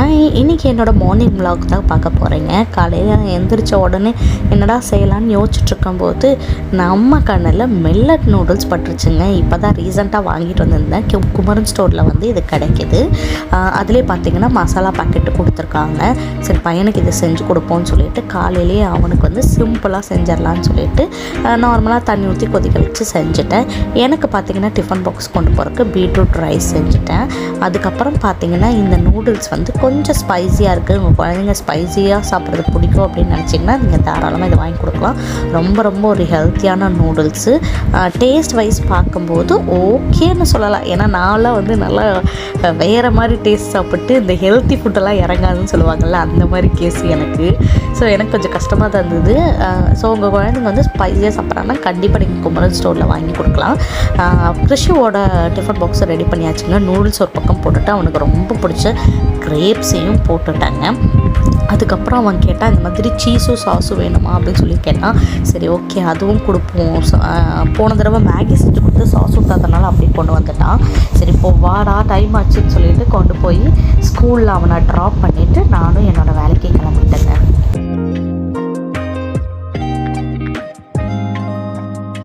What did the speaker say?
Hi, இன்றைக்கி என்னோடய morning vlog தான் பார்க்க போகிறேங்க. காலையில் எந்திரிச்ச உடனே என்னடா செய்யலான்னு யோசிச்சுட்ருக்கும்போது நம்ம கண்ணில் மில்லட் நூடுல்ஸ் பட்டுருச்சுங்க. இப்போ தான் ரீசெண்டாக வாங்கிட்டு வந்திருந்தேன். குமரன் ஸ்டோரில் வந்து இது கிடைக்கிது. அதிலே பார்த்திங்கன்னா மசாலா பாக்கெட்டு கொடுத்துருக்காங்க. சரி, பையனுக்கு இது செஞ்சு கொடுப்போம்னு சொல்லிட்டு காலையிலேயே அவனுக்கு வந்து சிம்பிளாக செஞ்சிடலான்னு சொல்லிட்டு நார்மலாக தண்ணி ஊற்றி கொதிக்க வச்சு செஞ்சுட்டேன். எனக்கு பார்த்திங்கன்னா டிஃபன் பாக்ஸ் கொண்டு போகிறதுக்கு பீட்ரூட் ரைஸ் செஞ்சுட்டேன். அதுக்கப்புறம் பார்த்திங்கன்னா இந்த நூடுல்ஸ் வந்து கொஞ்சம் ஸ்பைஸியாக இருக்குது. உங்கள் குழந்தைங்க ஸ்பைஸியாக சாப்பிட்றது பிடிக்கும் அப்படின்னு நினச்சிங்கன்னா நீங்கள் தாராளமாக இதை வாங்கி கொடுக்கலாம். ரொம்ப ஒரு ஹெல்த்தியான நூடுல்ஸு. டேஸ்ட் வைஸ் பார்க்கும்போது ஓகேன்னு சொல்லலாம். ஏன்னா நான்லாம் வந்து நல்லா வேறு மாதிரி டேஸ்ட் சாப்பிட்டு இந்த ஹெல்த்தி ஃபுட்டெல்லாம் இறங்காதுன்னு சொல்லுவாங்கள்ல, அந்த மாதிரி கேஸ் எனக்கு. ஸோ எனக்கு கொஞ்சம் கஷ்டமாக தான் இருந்தது. ஸோ உங்கள் குழந்தைங்க வந்து ஸ்பைஸியாக சாப்பிட்றாங்கன்னா கண்டிப்பாக நீங்கள் குமரன் ஸ்டோரில் வாங்கி கொடுக்கலாம். கிருஷியோட டிஃபன் பாக்ஸை ரெடி பண்ணியாச்சுங்க. நூடுல்ஸ் ஒரு பக்கம் போட்டுட்டு அவனுக்கு ரொம்ப பிடிச்ச கிரேப்ஸையும் போட்டுட்டாங்க. அதுக்கப்புறம் அவன் கேட்டான், இந்த மாதிரி சீஸும் சாஸும் வேணுமா அப்படின்னு சொல்லி கேட்டான். சரி, ஓகே அதுவும் கொடுப்போம். போன தடவை மேகி செஞ்சு கொடுத்து சாஸ் விட்டாதனால அப்படியே கொண்டு வந்துட்டான். சரி, இப்போ வாடா டைம் ஆச்சுன்னு சொல்லிட்டு கொண்டு போய் ஸ்கூலில் அவனை ட்ராப் பண்ணிவிட்டு நானும் என்னோடய வேலைக்கு கிளம்பிட்டேங்க.